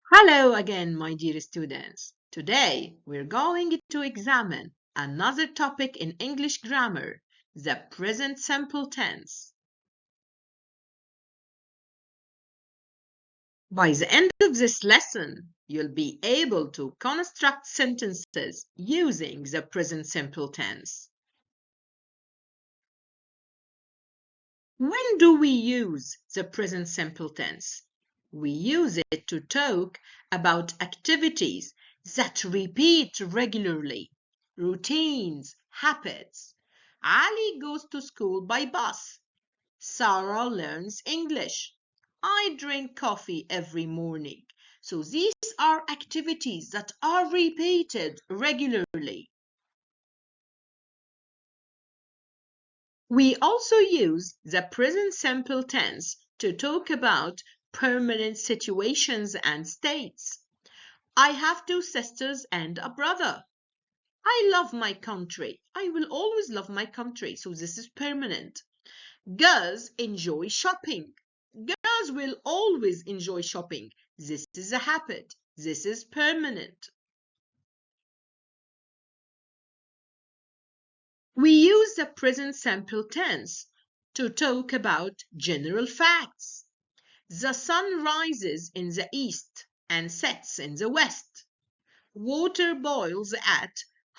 Hello again, my dear students. Today we're going to examine another topic in English grammar, the present simple tense. By the end of this lesson, you'll be able to construct sentences using the present simple tense. When do we use the present simple tense? We use it to talk about activities that repeat regularly, routines, habits. Ali goes to school by bus. Sarah learns English. I drink coffee every morning. So these are activities that are repeated regularly. We also use the present simple tense to talk about permanent situations and states. I have two sisters and a brother. I love my country. I will always love my country, so this is permanent. Girls enjoy shopping. Girls will always enjoy shopping. This is a habit. This is permanent. We use the present simple tense to talk about general facts. The sun rises in the east and sets in the west. Water boils at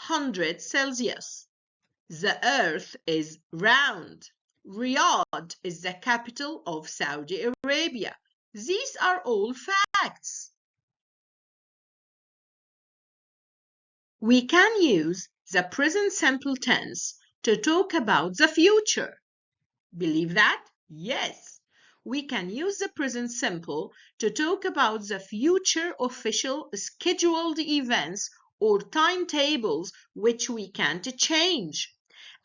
100 Celsius. The earth is round. Riyadh is the capital of Saudi Arabia. These are all facts. We can use the present simple tense to talk about the future. Believe that? Yes. We can use the present simple to talk about the future official scheduled events or timetables which we can't change.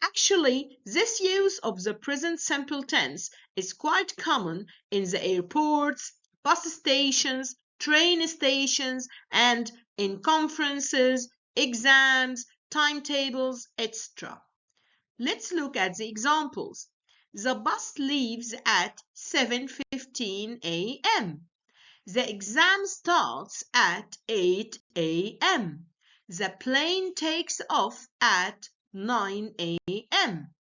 Actually, this use of the present simple tense is quite common in the airports, bus stations, train stations, and in conferences, exams, timetables, etc. Let's look at the examples. The bus leaves at 7:15 a.m. The exam starts at 8 a.m. The plane takes off at 9 a.m.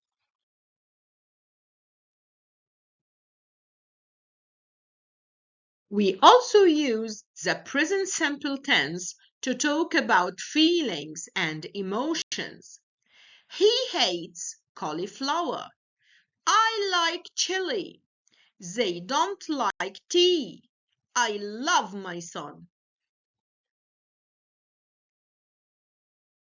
We also use the present simple tense to talk about feelings and emotions. He hates cauliflower. I like chili. They don't like tea. I love my son.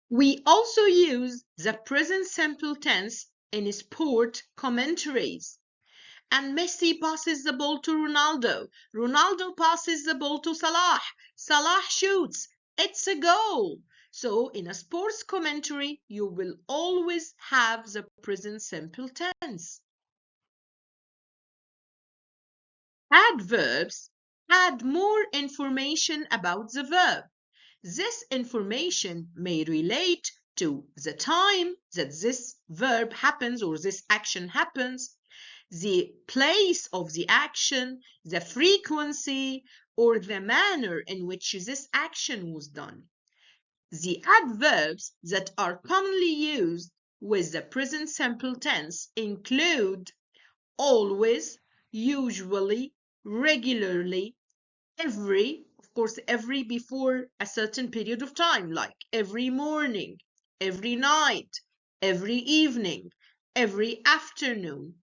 We also use the present simple tense in sport commentaries. And Messi passes the ball to Ronaldo. Ronaldo passes the ball to Salah. Salah shoots. It's a goal. So in a sports commentary, you will always have the present simple tense. Adverbs add more information about the verb. This information may relate to the time that this verb happens or this action happens, the place of the action, the frequency, or the manner in which this action was done. The adverbs that are commonly used with the present simple tense include always, usually, regularly, every, of course, every before a certain period of time, like every morning, every night, every evening, every afternoon.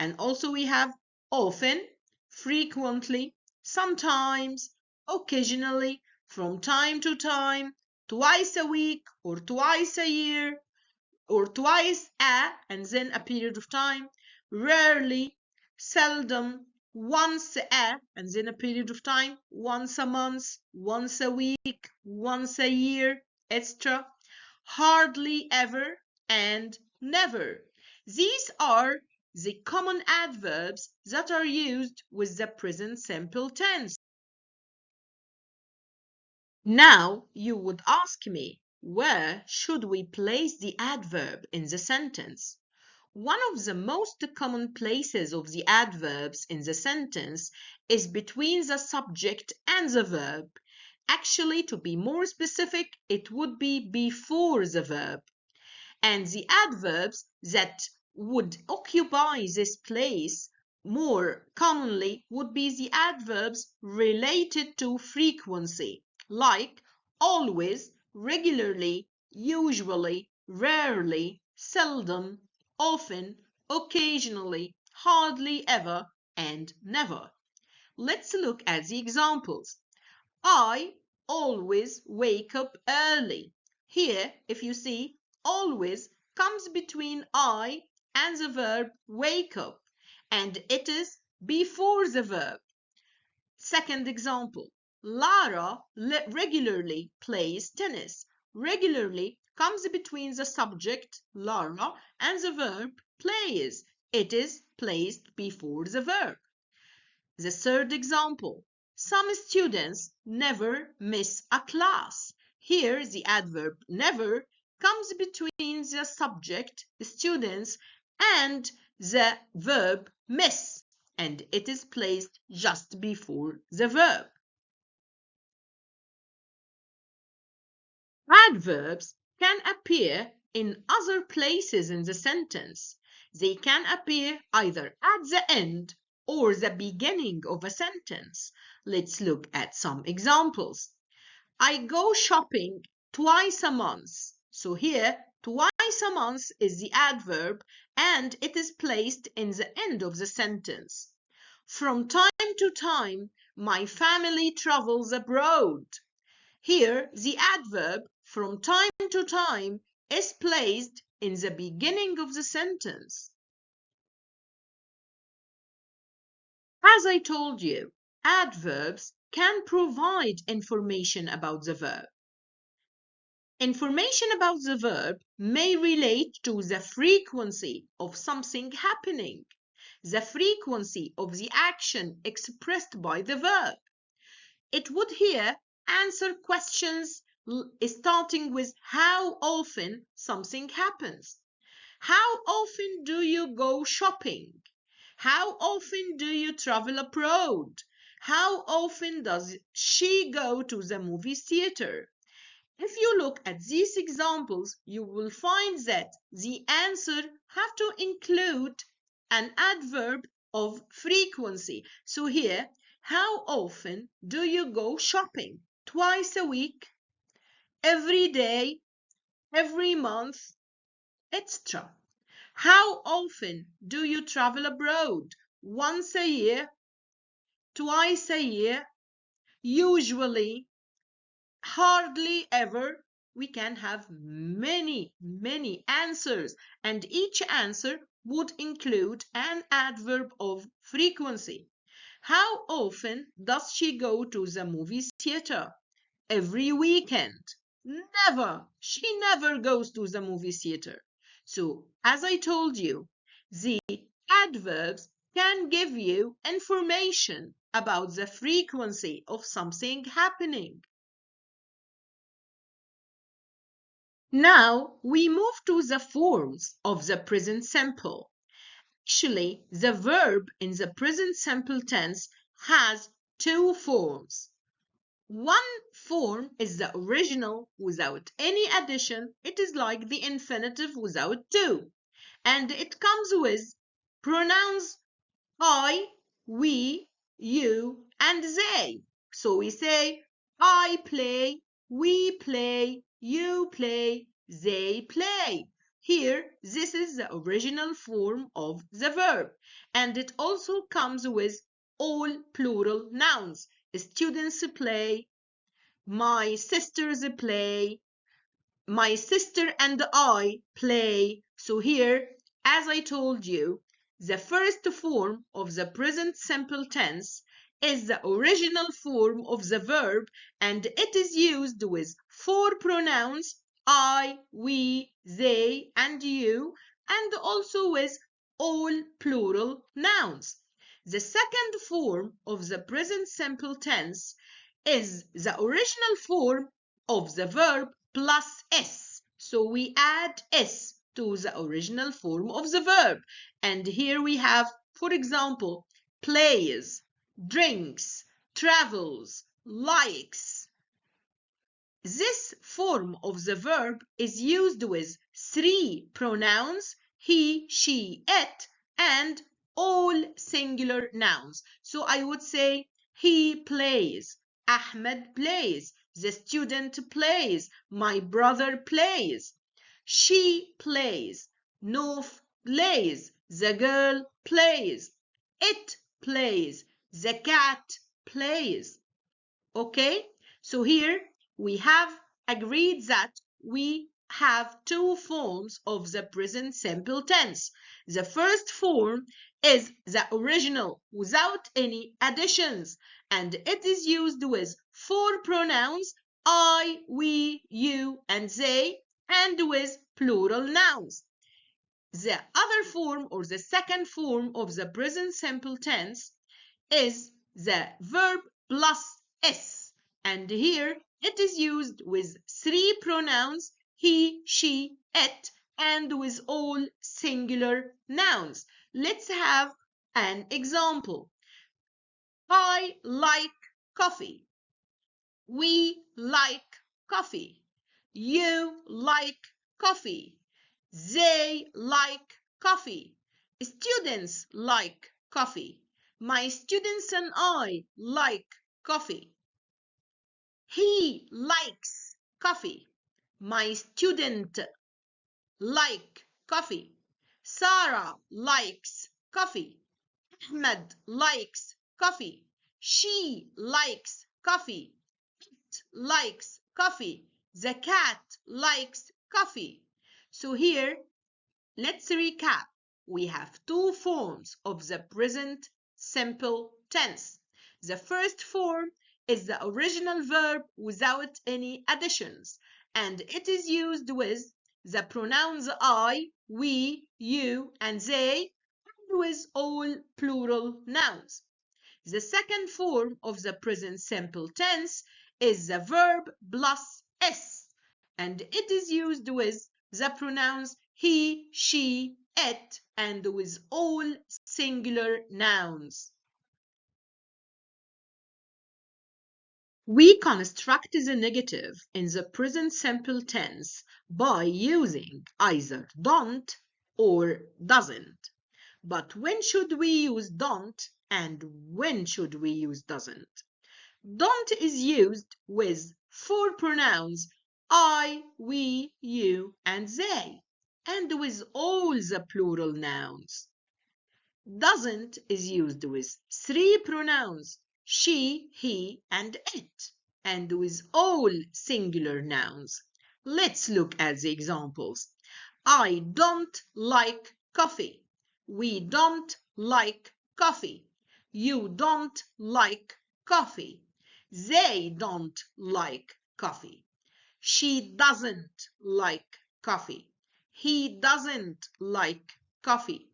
And also we have often, frequently, sometimes, occasionally, from time to time, twice a week or twice a year or twice and then a period of time, rarely, seldom, once and then a period of time, once a month, once a week, once a year, etc. Hardly ever and never. These are the common adverbs that are used with the present simple tense. Now you would ask me, where should we place the adverb in the sentence? One of the most common places of the adverbs in the sentence is between the subject and the verb, Actually, to be more specific, it would be before the verb. And the adverbs that would occupy this place more commonly would be the adverbs related to frequency, like always, regularly, usually, rarely, seldom, often, occasionally, hardly ever, and never. Let's look at the examples. I always wake up early. Here, if you see, always comes between I and the verb wake up, and it is before the verb. Second example, Lara regularly plays tennis. Regularly comes between the subject, Lara, and the verb plays. It is placed before the verb. The third example, some students never miss a class. Here, the adverb never comes between the subject, students, and the verb miss, and it is placed just before the verb. Adverbs can appear in other places in the sentence. They can appear either at the end or the beginning of a sentence. Let's look at some examples. I go shopping twice a month. So here, twice a month is the adverb and it is placed in the end of the sentence. From time to time, my family travels abroad. Here, the adverb from time to time is placed in the beginning of the sentence. As I told you, adverbs can provide information about the verb. Information about the verb may relate to the frequency of something happening, the frequency of the action expressed by the verb. It would here answer questions starting with how often something happens. How often do you go shopping? How often do you travel abroad? How often does she go to the movie theater? If you look at these examples, you will find that the answer have to include an adverb of frequency. So here, how often do you go shopping? Twice a week, every day, every month, etc. How often do you travel abroad? Once a year, twice a year, usually, hardly ever. We can have many answers, and each answer would include an adverb of frequency. How often does she go to the movie theater? Every weekend. Never. She never goes to the movie theater. So, as I told you, the adverbs can give you information about the frequency of something happening. Now we move to the forms of the present simple. Actually, the verb in the present simple tense has two forms. One form is the original without any addition. It is like the infinitive without do. And it comes with pronouns I, we, you, and they. So we say, I play, we play, you play, they play. Here, this is the original form of the verb. And it also comes with all plural nouns. Students play, my sisters play, my sister and I play. So here, as I told you, the first form of the present simple tense is the original form of the verb and it is used with four pronouns I, we, they, and you, and also with all plural nouns. The second form of the present simple tense is the original form of the verb plus s. So we add s to the original form of the verb. And here we have, for example, plays, drinks, travels, likes. This form of the verb is used with three pronouns, he, she, it, and all singular nouns. So I would say he plays, Ahmed plays, the student plays, my brother plays. She plays, Noof plays, the girl plays. It plays, the cat plays. Okay, so here we have agreed that we have two forms of the present simple tense. The first form is the original without any additions, and it is used with four pronouns I, we, you, and they, and with plural nouns. The other form, or the second form of the present simple tense, is the verb plus s, and here it is used with three pronouns he, she, it, and with all singular nouns. Let's have an example. I like coffee. We like coffee. You like coffee. They like coffee. Students like coffee. My students and I like coffee. He likes coffee. My student like coffee. Sarah likes coffee. Ahmed likes coffee. She likes coffee. It likes coffee. The cat likes coffee. So here, let's recap. We have two forms of the present simple tense. The first form is the original verb without any additions, and it is used with the pronouns I, we, you, and they, and with all plural nouns. The second form of the present simple tense is the verb plus s, and it is used with the pronouns he, she, it, and with all singular nouns. We construct the negative in the present simple tense by using either don't or doesn't. But when should we use don't and when should we use doesn't? Don't is used with four pronouns I, we, you, and they, and with all the plural nouns. Doesn't is used with three pronouns she, he, and it, and with all singular nouns. Let's look at the examples. I don't like coffee. We don't like coffee. You don't like coffee. They don't like coffee. She doesn't like coffee. He doesn't like coffee.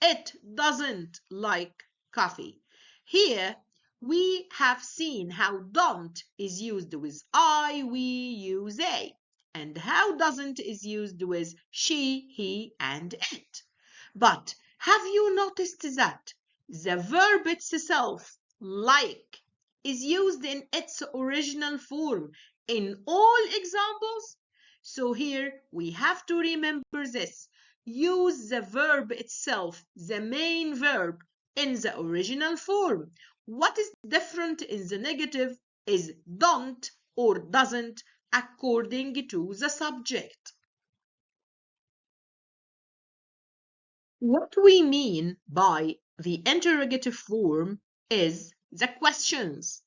It doesn't like coffee. Here we have seen how don't is used with I, we, you, they, and how doesn't is used with she, he, and it. But have you noticed that the verb itself, like, is used in its original form in all examples? So here we have to remember this. Use the verb itself, the main verb, in the original form. What is different in the negative is don't or doesn't according to the subject. What we mean by the interrogative form is the questions.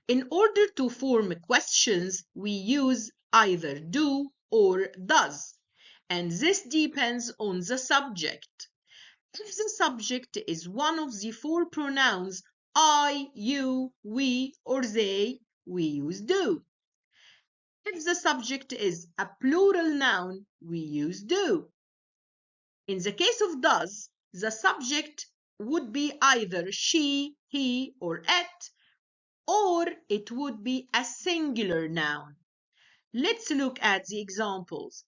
In order to form questions, we use either do or does, and this depends on the subject. If the subject is one of the four pronouns I, you, we, or they, we use do. If the subject is a plural noun, we use do. In the case of does, the subject would be either she, he, or it, or it would be a singular noun. Let's look at the examples.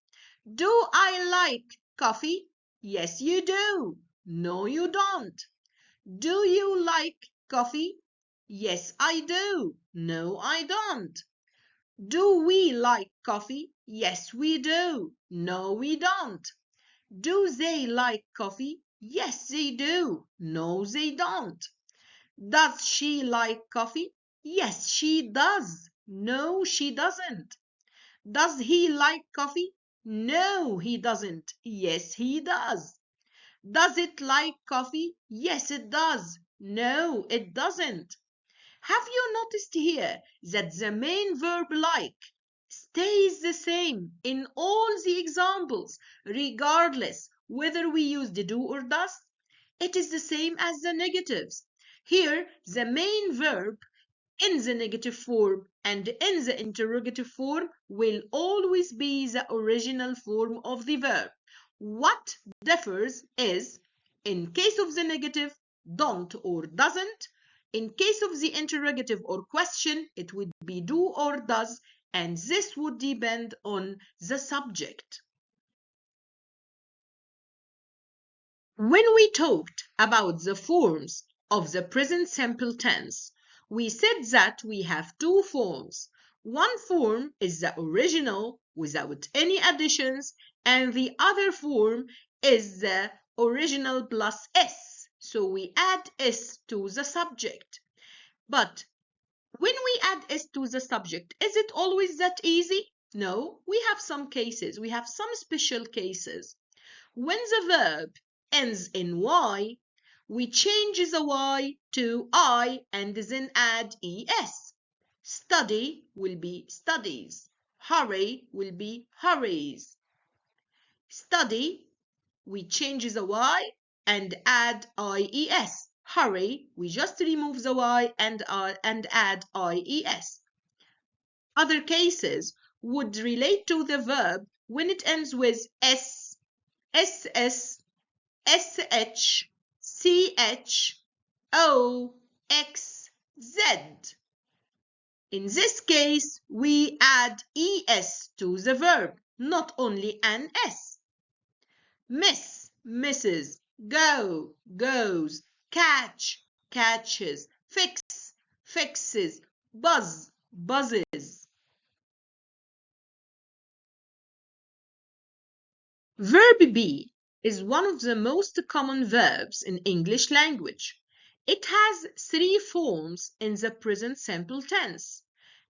Do I like coffee? Yes, you do. No, you don't. Do you like coffee? Yes, I do. No, I don't. Do we like coffee? Yes, we do. No, we don't. Do they like coffee? Yes, they do. No, they don't. Does she like coffee? Yes, she does. No, she doesn't. Does he like coffee? No, he doesn't. Yes, he does. Does it like coffee? Yes, it does. No, it doesn't. Have you noticed here that the main verb like stays the same in all the examples, regardless whether we use the do or does? It is the same as the negatives. Here, the main verb in the negative form and in the interrogative form will always be the original form of the verb. What differs is, in case of the negative, don't or doesn't. In case of the interrogative or question, it would be do or does, and this would depend on the subject. When we talked about the forms of the present simple tense, we said that we have two forms. One form is the original without any additions, and the other form is the original plus s. So we add s to the subject. But when we add s to the subject, is it always that easy? No, we have some cases, we have some special cases. When the verb ends in y, we change the y to I and then add es. Study will be studies. Hurry will be hurries. Study, we change the y and add ies. Hurry, we just remove the y and add ies. Other cases would relate to the verb when it ends with s, ss, sh, ch, o, x, z. In this case, we add es to the verb, not only an s. Miss, misses, go, goes, catch, catches, fix, fixes, buzz, buzzes. Verb be is one of the most common verbs in English language. It has three forms in the present simple tense: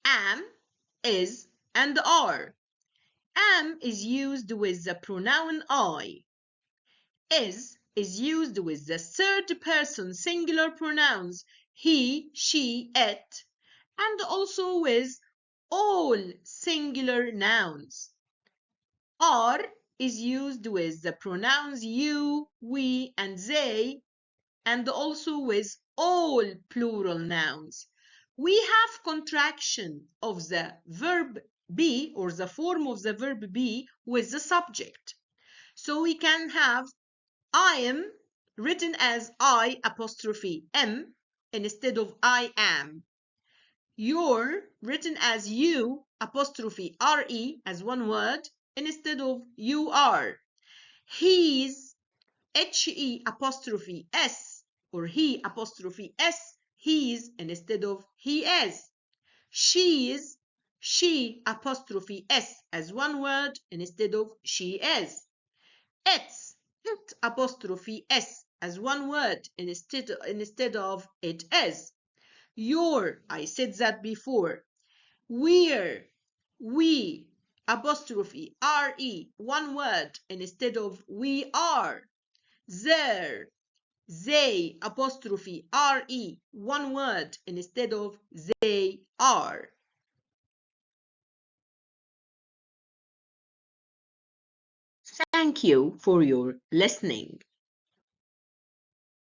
am, is, and are. Am is used with the pronoun I. Is used with the third person singular pronouns he, she, it, and also with all singular nouns. Are is used with the pronouns you, we, and they, and also with all plural nouns. We have contraction of the verb be, or the form of the verb be, with the subject. So we can have I am written as I apostrophe am instead of I am. You're written as you apostrophe re as one word instead of you are. He's he apostrophe s or he apostrophe s, he's instead of he is. She's she apostrophe s as one word instead of she is. It's it apostrophe s as one word instead of it is. Your, I said that before. We're, we apostrophe re one word instead of we are. There, they apostrophe re one word instead of they are. Thank you for your listening.